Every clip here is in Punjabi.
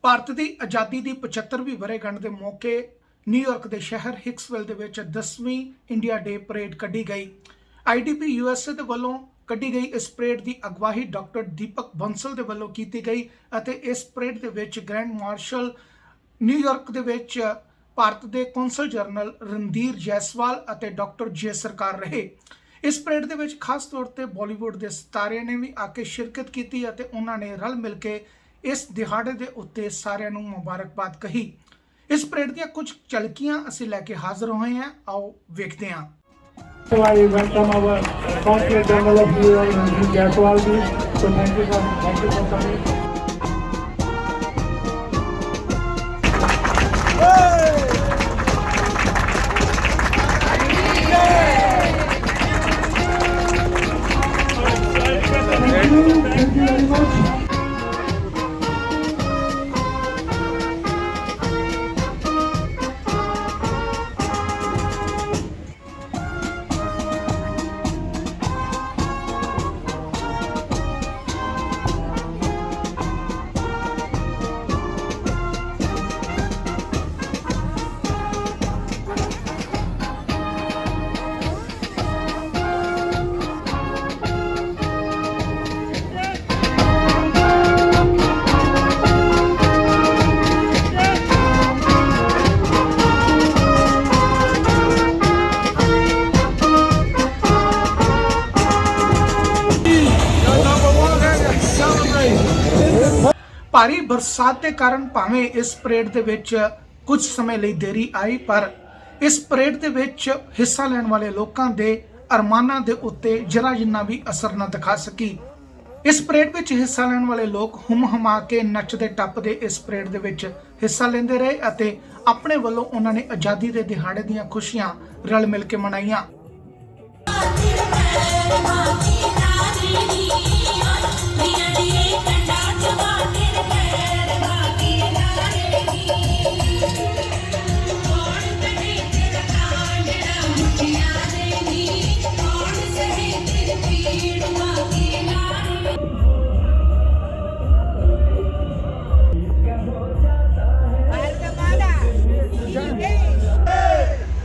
ਭਾਰਤ ਦੀ ਆਜ਼ਾਦੀ ਦੀ 75ਵੀਂ ਵਰ੍ਹੇਗੰਢ ਦੇ ਮੌਕੇ ਨਿਊਯਾਰਕ ਦੇ ਸ਼ਹਿਰ ਹਿਕਸਵਿਲ ਦੇ ਵਿੱਚ 10ਵੀਂ ਇੰਡੀਆ ਡੇ ਪਰੇਡ ਕੱਢੀ ਗਈ। ਆਈਡੀਪੀ ਯੂਐਸਏ ਦੇ ਵੱਲੋਂ ਕੱਢੀ ਗਈ ਇਸ ਪਰੇਡ ਦੀ ਅਗਵਾਈ ਡਾਕਟਰ ਦੀਪਕ ਬੰਸਲ ਦੇ ਵੱਲੋਂ ਕੀਤੀ ਗਈ ਅਤੇ ਇਸ ਪਰੇਡ ਦੇ ਵਿੱਚ ਗ੍ਰੈਂਡ ਮਾਰਸ਼ਲ ਨਿਊਯਾਰਕ ਦੇ ਵਿੱਚ ਭਾਰਤ ਦੇ ਕੌਂਸਲ ਜਨਰਲ ਰਣਧੀਰ ਜੈਸਵਾਲ ਅਤੇ ਡਾਕਟਰ ਜੇ ਸਰਕਾਰ ਰਹੇ। ਇਸ ਪਰੇਡ ਦੇ ਵਿੱਚ ਖਾਸ ਤੌਰ ਤੇ ਬਾਲੀਵੁੱਡ ਦੇ ਸਿਤਾਰਿਆਂ ਨੇ ਵੀ ਆ ਕੇ ਸ਼ਿਰਕਤ ਕੀਤੀ ਅਤੇ ਉਹਨਾਂ ਨੇ ਰਲ ਮਿਲ ਕੇ ਇਸ ਦਿਹਾੜੇ ਦੇ ਉੱਤੇ ਸਾਰਿਆਂ ਨੂੰ ਮੁਬਾਰਕਬਾਦ ਕਹੀ। ਇਸ ਪਰੇਡ ਦੀਆਂ ਕੁਝ ਝਲਕੀਆਂ ਅਸੀਂ ਲੈ ਕੇ ਹਾਜ਼ਰ ਹੋਏ ਹਾਂ, ਆਓ ਵੇਖਦੇ ਹਾਂ। I welcome our Consul General of New York, Mr. Jaiswal ji. So thank you for coming. Thank you very much. ਭਾਰੀ ਬਰਸਾਤ ਦੇ ਕਾਰਨ ਭਾਵੇਂ ਇਸ ਪਰੇਡ ਦੇ ਵਿੱਚ ਕੁਝ ਸਮੇਂ ਲਈ ਦੇਰੀ ਆਈ, ਪਰ ਇਸ ਪਰੇਡ ਦੇ ਵਿੱਚ ਹਿੱਸਾ ਲੈਣ ਵਾਲੇ ਲੋਕਾਂ ਦੇ ਅਰਮਾਨਾਂ ਦੇ ਉੱਤੇ ਜਰਾ ਜਿੰਨਾ ਵੀ ਅਸਰ ਨਾ ਦਿਖਾ ਸਕੀ। ਇਸ ਪਰੇਡ ਵਿੱਚ ਹਿੱਸਾ ਲੈਣ ਵਾਲੇ ਲੋਕ ਹੁਮ-ਹਮਾ ਕੇ ਨੱਚਦੇ ਟੱਪਦੇ ਇਸ ਪਰੇਡ ਦੇ ਵਿੱਚ ਹਿੱਸਾ ਲੈਂਦੇ ਰਹੇ ਅਤੇ ਆਪਣੇ ਵੱਲੋਂ ਉਹਨਾਂ ਨੇ ਆਜ਼ਾਦੀ ਦੇ ਦਿਹਾੜੇ ਦੀਆਂ ਖੁਸ਼ੀਆਂ ਰਲ ਮਿਲ ਕੇ ਮਨਾਈਆਂ।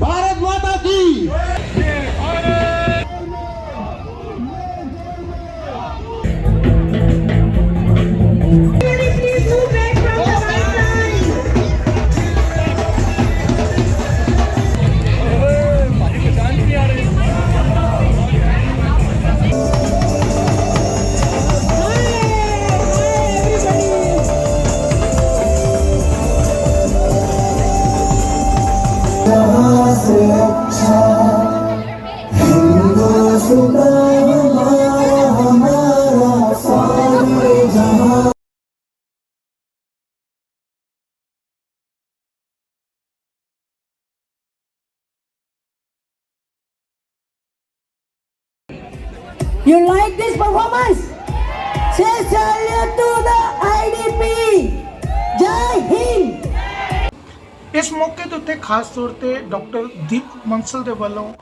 भारत माता की You like this performance? Say salute to the IDP. Jai Hind. ਇਸ ਮੌਕੇ ਦੇ ਉੱਤੇ ਖਾਸ ਤੌਰ ਤੇ ਡਾਕਟਰ ਦੀਪਕ ਬੰਸਲ ਦੇ ਵੱਲੋਂ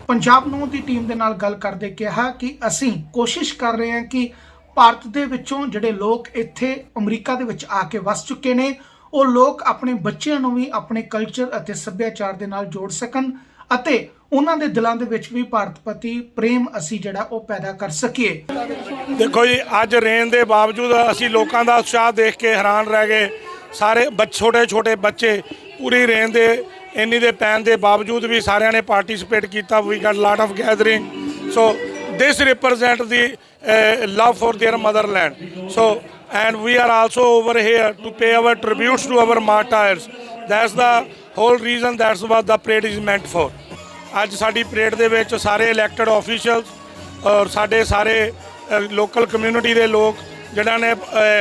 ਪੰਜਾਬ ਨੂੰ ਦੀ ਟੀਮ ਦੇ ਨਾਲ ਗੱਲ ਕਰਦੇ ਕਿਹਾ ਕਿ ਅਸੀਂ ਕੋਸ਼ਿਸ਼ ਕਰ ਰਹੇ ਹਾਂ ਕਿ ਭਾਰਤ ਦੇ ਵਿੱਚੋਂ ਜਿਹੜੇ ਲੋਕ ਇੱਥੇ ਅਮਰੀਕਾ ਦੇ ਵਿੱਚ ਆ ਕੇ ਵਸ ਚੁੱਕੇ ਨੇ, ਉਹ ਲੋਕ ਆਪਣੇ ਬੱਚਿਆਂ ਨੂੰ ਵੀ ਆਪਣੇ ਕਲਚਰ ਅਤੇ ਸੱਭਿਆਚਾਰ ਦੇ ਨਾਲ ਜੋੜ ਸਕਣ ਅਤੇ ਉਹਨਾਂ ਦੇ ਦਿਲਾਂ ਦੇ ਵਿੱਚ ਵੀ ਭਾਰਤ ਪ੍ਰਤੀ ਪ੍ਰੇਮ ਅਸੀਂ ਜਿਹੜਾ ਉਹ ਪੈਦਾ ਕਰ ਸਕੀਏ। ਦੇਖੋ ਜੀ, ਅੱਜ ਰੇਨ ਦੇ ਬਾਵਜੂਦ ਅਸੀਂ ਲੋਕਾਂ ਦਾ ਉਤਸ਼ਾਹ ਦੇਖ ਕੇ ਹੈਰਾਨ ਰਹਿ ਗਏ। ਸਾਰੇ ਛੋਟੇ ਛੋਟੇ ਬੱਚੇ ਪੂਰੀ ਰੇਨ ਦੇ ਇੰਨੀ ਦੇ ਪੈਣ ਦੇ ਬਾਵਜੂਦ ਵੀ ਸਾਰਿਆਂ ਨੇ ਪਾਰਟਿਸਿਪੇਟ ਕੀਤਾ। We got lot of gathering, so this represent the love for their motherland. So and we are also over here to pay our tributes to our martyrs. That's the whole reason, that's what the parade is meant for. ਅੱਜ ਸਾਡੀ ਪਰੇਡ ਦੇ ਵਿੱਚ ਸਾਰੇ ਇਲੈਕਟਡ ਆਫੀਸ਼ੀਅਲਸ ਔਰ ਸਾਡੇ ਸਾਰੇ ਲੋਕਲ ਕਮਿਊਨਿਟੀ ਦੇ ਲੋਕ ਜਿਨ੍ਹਾਂ ਨੇ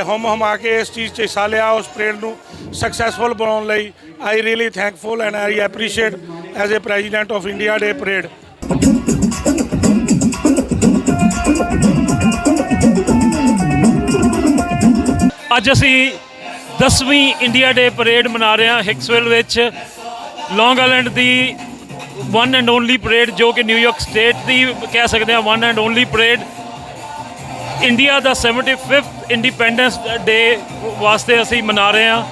ਹੁਮ-ਹਮਾ ਕੇ ਇਸ ਚੀਜ਼ 'ਚ ਹਿੱਸਾ ਲਿਆ, ਉਸ ਪਰੇਡ ਨੂੰ ਸਕਸੈਸਫੁਲ ਬਣਾਉਣ ਲਈ I really thankful and I appreciate as a president of India day parade. ਅੱਜ ਅਸੀਂ 10ਵੀਂ ਇੰਡੀਆ ਡੇ ਪਰੇਡ ਮਨਾ ਰਹੇ ਹਾਂ ਹਿਕਸਵਿਲ ਵਿੱਚ। ਲੌਂਗ ਆਈਲੈਂਡ ਦੀ ਵਨ ਐਂਡ ਓਨਲੀ ਪਰੇਡ, ਜੋ ਕਿ ਨਿਊਯਾਰਕ ਸਟੇਟ ਦੀ ਕਹਿ ਸਕਦੇ ਹਾਂ one and only parade. India ਦਾ 75th ਇੰਡੀਪੈਂਡੈਂਸ ਡੇ ਵਾਸਤੇ ਅਸੀਂ ਮਨਾ ਰਹੇ ਹਾਂ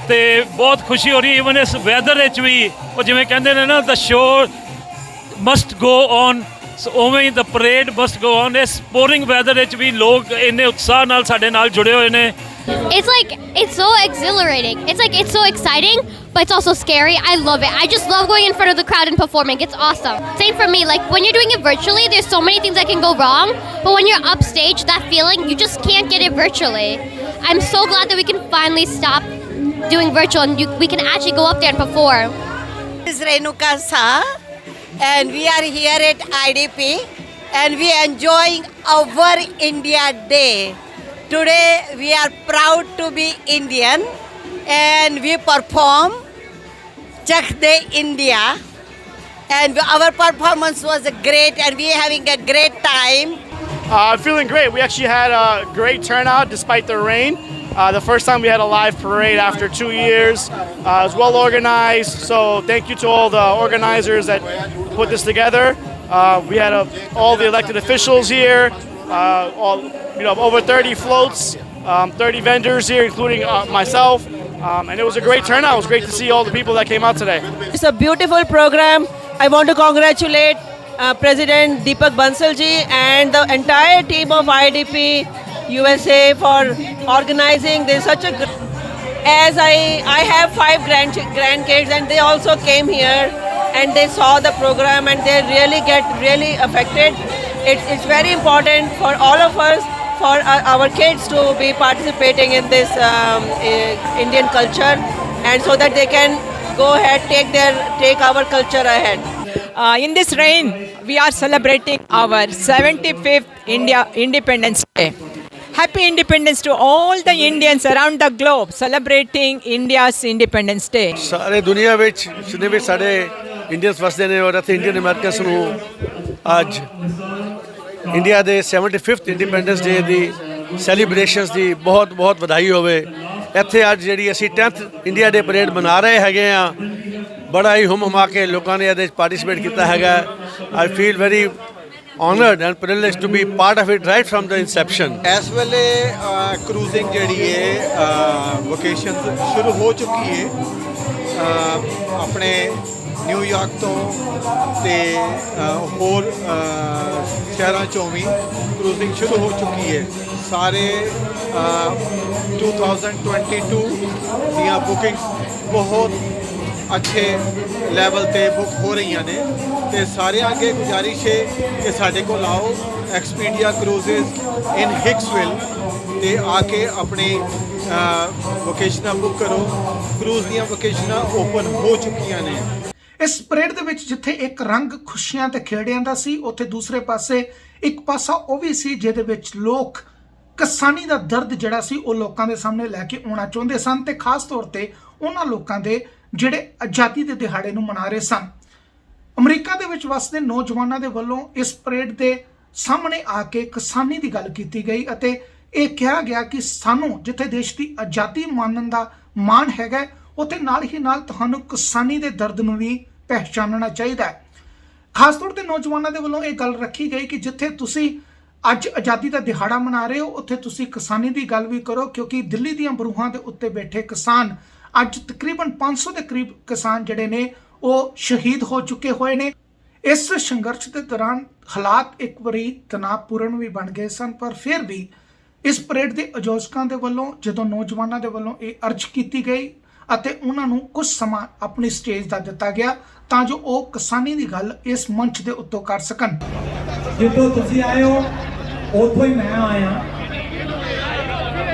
ਤੇ ਬਹੁਤ ਖੁਸ਼ੀ ਹੋ ਰਹੀ ਇਵਨ ਇਸ ਵੈਦਰ ਵਿੱਚ ਵੀ ਉਹ ਜਿਵੇਂ ਕਹਿੰਦੇ ਨੇ ਨਾ ਦ ਸ਼ੋਅ ਮਸਟ ਗੋ ਔਨ ਉਵੇਂ ਹੀ ਦ ਪਰੇਡ ਮਸਟ ਗੋ ਔਨ ਇਸ ਪੋਰਿੰਗ ਵੈਦਰ ਵਿੱਚ ਵੀ ਲੋਕ ਇੰਨੇ ਉਤਸ਼ਾਹ ਨਾਲ ਸਾਡੇ ਨਾਲ ਜੁੜੇ ਹੋਏ ਨੇ It's like, it's so exhilarating. It's so exciting, but it's also scary. I love it. I just love going in front of the crowd and performing. It's awesome. Same for me. Like when you're doing it virtually, there's so many things that can go wrong. But when you're upstage, that feeling, you just can't get it virtually. I'm so glad that we can finally stop doing virtual and we can actually go up there and perform. This is Renuka Shah, and we are here at IDP, and we are enjoying our India Day. Today we are proud to be Indian, and we perform Chak De India, and our performance was great, and we are having a great time. I'm feeling great. We actually had a great turnout despite the rain. The first time we had a live parade after 2 years. It was well organized, so thank you to all the organizers that put this together. We had all the elected officials here, over 30 floats, 30 vendors here, including myself, and it was a great turnout. It was great to see all the people that came out today. It's a beautiful program. I want to congratulate President Deepak Bansal ji and the entire team of IDP USA for organizing this such a as I have 5 grandkids and they also came here and they saw the program and they really affected. It's very important for all of us, for our kids to be participating in this Indian culture, and so that they can go ahead, take our culture ahead. In this rain, we are celebrating our 75th Independence Day. Happy Independence to all the Indians around the globe celebrating India's Independence Day. ਸਾਰੇ ਦੁਨੀਆ ਵਿੱਚ ਜਿੰਨੇ ਵੀ ਸਾਡੇ ਇੰਡੀਅਨਸ ਵਸਦੇ ਨੇ ਔਰ ਇੱਥੇ ਇੰਡੀਅਨ ਅਮਰੀਕਨਸ ਨੂੰ ਅੱਜ ਇੰਡੀਆ ਦੇ 75th ਇੰਡੀਪੈਂਡੈਂਸ ਡੇ ਦੀ ਸੈਲੀਬ੍ਰੇਸ਼ਨਸ ਦੀ ਬਹੁਤ ਬਹੁਤ ਵਧਾਈ ਹੋਵੇ। ਇੱਥੇ ਅੱਜ ਜਿਹੜੀ ਅਸੀਂ 10th ਇੰਡੀਆ ਡੇ ਪਰੇਡ ਮਨਾ ਰਹੇ ਹੈਗੇ ਆ ਬੜਾ ਹੀ ਹੁਮਾ ਕੇ ਲੋਕਾਂ ਨੇ ਇਹਦੇ ਪਾਰਟਿਸਿਪੇਟ ਕੀਤਾ ਹੈਗਾ। I feel very honored and privileged to be part of it right from the inception. ਇਸ ਵੇਲੇ ਕਰੂਜ਼ਿੰਗ ਜਿਹੜੀ ਹੈ ਵੋਕੇਸ਼ਨ ਸ਼ੁਰੂ ਹੋ ਚੁੱਕੀ ਹੈ ਆਪਣੇ ਨਿਊਯਾਰਕ ਤੋਂ ਤੇ ਹੋਰ ਸ਼ਹਿਰਾਂ ਚੋਂ ਵੀ ਕਰੂਜ਼ਿੰਗ ਸ਼ੁਰੂ ਹੋ ਚੁੱਕੀ ਹੈ। ਸਾਰੇ 2022 ਦੀਆਂ ਬੁਕਿੰਗ ਬਹੁਤ ਅੱਛੇ ਲੈਵਲ ਤੇ ਬੁੱਕ ਹੋ ਰਹੀਆਂ ਨੇ ਤੇ ਸਾਰਿਆਂ ਅੱਗੇ ਗੁਜ਼ਾਰਿਸ਼ ਹੈ ਕਿ ਸਾਡੇ ਕੋਲ ਆਓ ਐਕਸਪੀਡੀਆ ਕਰੂਜ਼ਿਸ ਇਨ ਹਿਕਸਵਿਲ ਤੇ ਆ ਕੇ ਆਪਣੀ ਵੋਕੇਸ਼ਨਾਂ ਬੁੱਕ ਕਰੋ। ਕਰੂਜ਼ ਦੀਆਂ ਵੋਕੇਸ਼ਨਾਂ ਓਪਨ ਹੋ ਚੁੱਕੀਆਂ ਨੇ। ਇਸ ਪਰੇਡ ਦੇ ਵਿੱਚ ਜਿੱਥੇ ਇੱਕ ਰੰਗ ਖੁਸ਼ੀਆਂ ਤੇ ਖੇੜਿਆਂ ਦਾ ਸੀ, ਉੱਥੇ ਦੂਸਰੇ ਪਾਸੇ ਇੱਕ ਪਾਸਾ ਉਹ ਵੀ ਸੀ ਜਿਹਦੇ ਵਿੱਚ ਲੋਕ ਕਿਸਾਨੀ ਦਾ ਦਰਦ ਜਿਹੜਾ ਸੀ ਉਹ ਲੋਕਾਂ ਦੇ ਸਾਹਮਣੇ ਲੈ ਕੇ ਆਉਣਾ ਚਾਹੁੰਦੇ ਸਨ ਤੇ ਖਾਸ ਤੌਰ ਤੇ ਉਹਨਾਂ ਲੋਕਾਂ ਦੇ ਜਿਹੜੇ ਆਜ਼ਾਦੀ ਦੇ ਦਿਹਾੜੇ ਨੂੰ ਮਨਾ ਰਹੇ ਸਨ। ਅਮਰੀਕਾ ਦੇ ਵਿੱਚ ਵਸਦੇ ਨੌਜਵਾਨਾਂ ਦੇ ਵੱਲੋਂ ਇਸ ਪਰੇਡ ਦੇ ਸਾਹਮਣੇ ਆ ਕੇ ਕਿਸਾਨੀ ਦੀ ਗੱਲ ਕੀਤੀ ਗਈ ਅਤੇ ਇਹ ਕਿਹਾ ਗਿਆ ਕਿ ਸਾਨੂੰ ਜਿੱਥੇ ਦੇਸ਼ ਦੀ ਆਜ਼ਾਦੀ ਮਾਣਨ ਦਾ ਮਾਣ ਹੈਗਾ ਉੱਥੇ ਨਾਲ ਹੀ ਨਾਲ ਤੁਹਾਨੂੰ ਕਿਸਾਨੀ ਦੇ ਦਰਦ ਨੂੰ ਵੀ ਪਹਿਚਾਨਣਾ ਚਾਹੀਦਾ ਹੈ। ਖਾਸ ਤੌਰ ਤੇ ਨੌਜਵਾਨਾਂ ਦੇ ਵੱਲੋਂ ਇਹ ਗੱਲ ਰੱਖੀ ਗਈ ਕਿ ਜਿੱਥੇ ਤੁਸੀਂ ਅੱਜ ਆਜ਼ਾਦੀ ਦਾ ਦਿਹਾੜਾ ਮਨਾ ਰਹੇ ਹੋ ਉੱਥੇ ਤੁਸੀਂ ਕਿਸਾਨੀ ਦੀ ਗੱਲ ਵੀ ਕਰੋ, ਕਿਉਂਕਿ ਦਿੱਲੀ ਦੀਆਂ ਬਰੂਹਾਂ ਦੇ ਉੱਤੇ ਬੈਠੇ ਕਿਸਾਨ ਅੱਜ ਤਕਰੀਬਨ 500 ਦੇ ਕਰੀਬ ਕਿਸਾਨ ਜਿਹੜੇ ਨੇ ਉਹ ਸ਼ਹੀਦ ਹੋ ਚੁੱਕੇ ਹੋਏ ਨੇ। ਇਸ ਸੰਘਰਸ਼ ਦੇ ਦੌਰਾਨ ਹਾਲਾਤ ਇੱਕ ਵਾਰੀ ਤਣਾਅਪੂਰਨ ਵੀ ਬਣ ਗਏ ਸਨ, ਪਰ ਫਿਰ ਵੀ ਇਸ ਪਰੇਡ ਦੇ ਆਯੋਜਕਾਂ ਦੇ ਵੱਲੋਂ ਜਦੋਂ ਨੌਜਵਾਨਾਂ ਦੇ ਵੱਲੋਂ ਇਹ ਅਰਜ਼ ਕੀਤੀ ਗਈ ਅਤੇ ਉਹਨਾਂ ਨੂੰ ਕੁਝ ਸਮਾਂ ਆਪਣੀ ਸਟੇਜ ਦਾ ਦਿੱਤਾ ਗਿਆ ਤਾਂ ਜੋ ਉਹ ਕਿਸਾਨੀ ਦੀ ਗੱਲ ਇਸ ਮੰਚ ਦੇ ਉੱਤੋਂ ਕਰ ਸਕਣ। ਜਿੱਥੋਂ ਤੁਸੀਂ ਆਏ ਹੋ ਉੱਥੋਂ ਹੀ ਮੈਂ ਆਇਆ।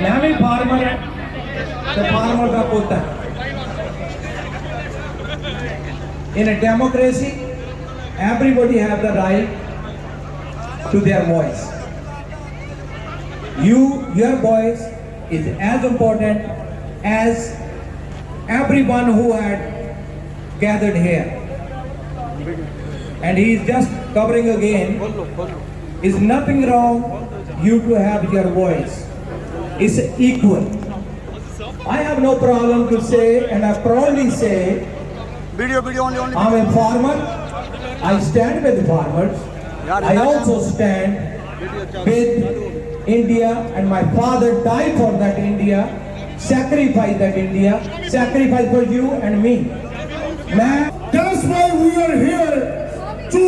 ਮੈਂ ਵੀ ਫਾਰਮਰ ਹਾਂ ਤੇ ਫਾਰਮਰ ਦਾ ਪੁੱਤ ਹੈ। In a democracy, everybody have the right to their voice. Your voice is as important as everyone who had gathered here. And he is just covering again, is nothing wrong you to have your voice. It's equal. I have no problem to say, and I proudly say, I'm a farmer. I stand with farmers. I also stand with India, and my father died for that India, sacrificed that India, sacrificed for you and me. That's why we are here, to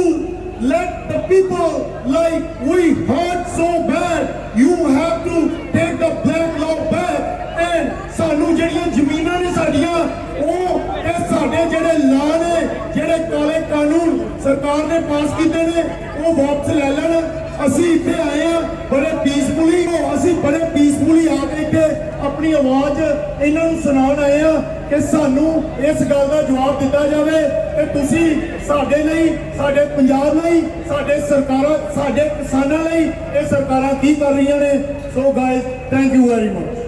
let the people, like we hurt so bad, you have to take the black law back, and ਸਾਨੂੰ ਜਿਹੜੀਆਂ ਜ਼ਮੀਨਾਂ ਨੇ ਸਾਡੀਆਂ ਉਹ ਇਹ ਸਾਡੇ ਜਿਹੜੇ ਲਾ ਨੇ ਜਿਹੜੇ ਕਾਲੇ ਕਾਨੂੰਨ ਸਰਕਾਰ ਨੇ ਪਾਸ ਕੀਤੇ ਨੇ ਉਹ ਵਾਪਸ ਲੈ ਲੈਣ। ਅਸੀਂ ਇੱਥੇ ਆਏ ਆ ਬੜੇ ਪੀਸਫੁਲੀ, ਅਸੀਂ ਬੜੇ ਪੀਸਫੁਲੀ ਆ ਕੇ ਇੱਥੇ ਆਪਣੀ ਆਵਾਜ਼ ਇਹਨਾਂ ਨੂੰ ਸੁਣਾਉਣ ਆਏ ਆ ਕਿ ਸਾਨੂੰ ਇਸ ਗੱਲ ਦਾ ਜਵਾਬ ਦਿੱਤਾ ਜਾਵੇ ਕਿ ਤੁਸੀਂ ਸਾਡੇ ਲਈ, ਸਾਡੇ ਪੰਜਾਬ ਲਈ, ਸਾਡੇ ਸਰਕਾਰਾਂ, ਸਾਡੇ ਕਿਸਾਨਾਂ ਲਈ ਇਹ ਸਰਕਾਰਾਂ ਕੀ ਕਰ ਰਹੀਆਂ ਨੇ। So guys, thank you very much.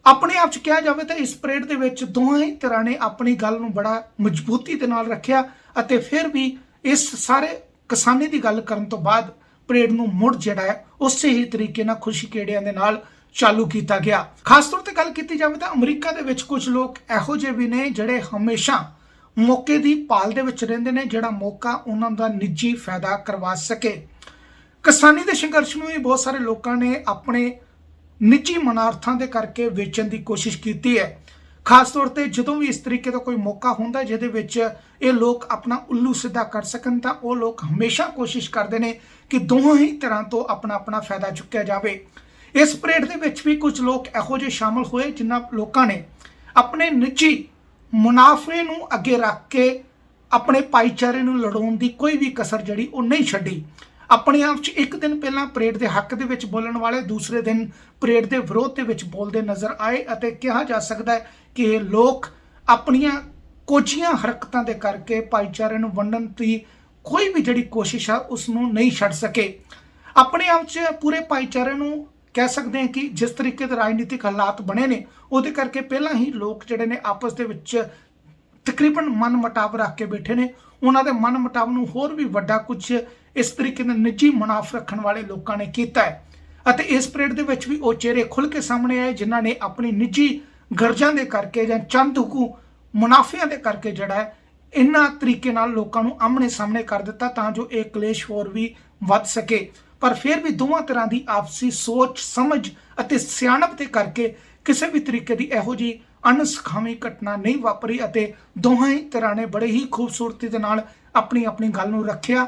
ਆਪਣੇ ਆਪ 'ਚ ਕਿਹਾ ਜਾਵੇ ਤਾਂ ਇਸ ਪਰੇਡ ਦੇ ਵਿੱਚ ਦੋਹਾਂ ਹੀ ਧਿਰਾਂ ਨੇ ਆਪਣੀ ਗੱਲ ਨੂੰ ਬੜਾ ਮਜ਼ਬੂਤੀ ਦੇ ਨਾਲ ਰੱਖਿਆ ਅਤੇ ਫਿਰ ਵੀ ਇਸ ਸਾਰੇ ਕਿਸਾਨੀ ਦੀ ਗੱਲ ਕਰਨ ਤੋਂ ਬਾਅਦ ਪਰੇਡ ਨੂੰ ਮੁੜ ਜਿਹੜਾ ਹੈ ਉਸੇ ਹੀ ਤਰੀਕੇ ਨਾਲ ਖੁਸ਼ੀ ਖੇੜਿਆਂ ਦੇ ਨਾਲ ਚਾਲੂ ਕੀਤਾ ਗਿਆ। ਖਾਸ ਤੌਰ ਤੇ ਗੱਲ ਕੀਤੀ ਜਾਵੇ ਤਾਂ ਅਮਰੀਕਾ ਦੇ ਵਿੱਚ ਕੁਝ ਲੋਕ ਇਹੋ ਜਿਹੇ ਵੀ ਨੇ ਜਿਹੜੇ ਹਮੇਸ਼ਾ ਮੌਕੇ ਦੀ ਭਾਲ ਦੇ ਵਿੱਚ ਰਹਿੰਦੇ ਨੇ, ਜਿਹੜਾ ਮੌਕਾ ਉਹਨਾਂ ਦਾ ਨਿੱਜੀ ਫਾਇਦਾ ਕਰਵਾ ਸਕੇ। ਕਿਸਾਨੀ ਦੇ ਸੰਘਰਸ਼ ਨੂੰ ਵੀ ਬਹੁਤ ਸਾਰੇ ਲੋਕਾਂ ਨੇ ਆਪਣੇ ਨਿੱਜੀ ਮਨਾਰਥਾਂ ਦੇ ਕਰਕੇ ਵੇਚਣ ਦੀ ਕੋਸ਼ਿਸ਼ ਕੀਤੀ ਹੈ। ਖਾਸ ਤੌਰ ਤੇ ਜਦੋਂ ਵੀ ਇਸ ਤਰੀਕੇ ਦਾ ਕੋਈ ਮੌਕਾ ਹੁੰਦਾ ਜਿਹਦੇ ਵਿੱਚ ਇਹ ਲੋਕ ਆਪਣਾ ਉੱਲੂ ਸਿੱਧਾ ਕਰ ਸਕਣ ਤਾਂ ਉਹ ਲੋਕ ਹਮੇਸ਼ਾ ਕੋਸ਼ਿਸ਼ ਕਰਦੇ ਨੇ ਕਿ ਦੋਹਾਂ ਹੀ ਤਰ੍ਹਾਂ ਤੋਂ ਆਪਣਾ ਫਾਇਦਾ ਚੁੱਕਿਆ ਜਾਵੇ। ਇਸ ਪਰੇਡ ਦੇ ਵਿੱਚ ਵੀ ਕੁਝ ਲੋਕ ਇਹੋ ਜਿਹੇ ਸ਼ਾਮਲ ਹੋਏ ਜਿਨ੍ਹਾਂ ਲੋਕਾਂ ਨੇ ਆਪਣੇ ਨਿੱਜੀ ਮੁਨਾਫੇ ਨੂੰ ਅੱਗੇ ਰੱਖ ਕੇ ਆਪਣੇ ਭਾਈਚਾਰੇ ਨੂੰ ਲੜਾਉਣ ਦੀ ਕੋਈ ਵੀ ਕਸਰ ਜਿਹੜੀ ਉਹ ਨਹੀਂ ਛੱਡੀ। ਆਪਣੇ ਆਪ 'ਚ ਇੱਕ ਦਿਨ ਪਹਿਲਾਂ ਪਰੇਡ ਦੇ ਹੱਕ ਦੇ ਵਿੱਚ ਬੋਲਣ ਵਾਲੇ ਦੂਸਰੇ ਦਿਨ ਪਰੇਡ ਦੇ ਵਿਰੋਧ ਦੇ ਵਿੱਚ ਬੋਲਦੇ ਨਜ਼ਰ ਆਏ ਅਤੇ ਕਿਹਾ ਜਾ ਸਕਦਾ ਹੈ ਕਿ ਇਹ ਲੋਕ ਆਪਣੀਆਂ ਕੋਝੀਆਂ ਹਰਕਤਾਂ ਦੇ ਕਰਕੇ ਭਾਈਚਾਰੇ ਨੂੰ ਵੰਡਣ ਦੀ ਕੋਈ ਵੀ ਜਿਹੜੀ ਕੋਸ਼ਿਸ਼ ਆ ਉਸ ਨੂੰ ਨਹੀਂ ਛੱਡ ਸਕੇ। ਆਪਣੇ ਆਪ 'ਚ ਪੂਰੇ ਭਾਈਚਾਰੇ ਨੂੰ ਕਹਿ ਸਕਦੇ ਹਾਂ ਕਿ ਜਿਸ ਤਰੀਕੇ ਦੇ ਰਾਜਨੀਤਿਕ ਹਾਲਾਤ ਬਣੇ ਨੇ ਉਹਦੇ ਕਰਕੇ ਪਹਿਲਾਂ ਹੀ ਲੋਕ ਜਿਹੜੇ ਨੇ ਆਪਸ ਦੇ ਵਿੱਚ ਤਕਰੀਬਨ ਮਨ ਮੁਟਾਵ ਰੱਖ ਕੇ ਬੈਠੇ ਨੇ। ਉਹਨਾਂ ਦੇ ਮਨ ਮੁਟਾਵ ਨੂੰ ਹੋਰ ਵੀ ਵੱਡਾ ਕੁਝ ਇਸ ਤਰੀਕੇ ਦੇ ਨਿੱਜੀ ਮੁਨਾਫ ਰੱਖਣ ਵਾਲੇ ਲੋਕਾਂ ਨੇ ਕੀਤਾ ਹੈ ਅਤੇ ਇਸ ਪਰੇਡ ਦੇ ਵਿੱਚ ਵੀ ਉਹ ਚਿਹਰੇ ਖੁੱਲ੍ਹ ਕੇ ਸਾਹਮਣੇ ਆਏ ਜਿਨ੍ਹਾਂ ਨੇ ਆਪਣੀ ਨਿੱਜੀ ਗਰਜਾਂ ਦੇ ਕਰਕੇ ਜਾਂ ਚੰਦ ਹੁਕੂ ਮੁਨਾਫਿਆਂ ਦੇ ਕਰਕੇ ਜਿਹੜਾ ਹੈ ਇਹਨਾਂ ਤਰੀਕੇ ਨਾਲ ਲੋਕਾਂ ਨੂੰ ਆਮਣੇ ਸਾਹਮਣੇ ਕਰ ਦਿੱਤਾ ਤਾਂ ਜੋ ਇਹ ਕਲੇਸ਼ ਹੋਰ ਵੀ ਵੱਧ ਸਕੇ। ਪਰ ਫਿਰ ਵੀ ਦੋਵਾਂ ਤਰ੍ਹਾਂ ਦੀ ਆਪਸੀ ਸੋਚ ਸਮਝ ਅਤੇ ਸਿਆਣਪ ਦੇ ਕਰਕੇ ਕਿਸੇ ਵੀ ਤਰੀਕੇ ਦੀ ਇਹੋ ਜਿਹੀ ਅਣਸੁਖਾਵੀਂ ਘਟਨਾ ਨਹੀਂ ਵਾਪਰੀ ਅਤੇ ਦੋਹਾਂ ਹੀ ਤਰ੍ਹਾਂ ਨੇ ਬੜੇ ਹੀ ਖੂਬਸੂਰਤੀ ਦੇ ਨਾਲ ਆਪਣੀ ਗੱਲ ਨੂੰ ਰੱਖਿਆ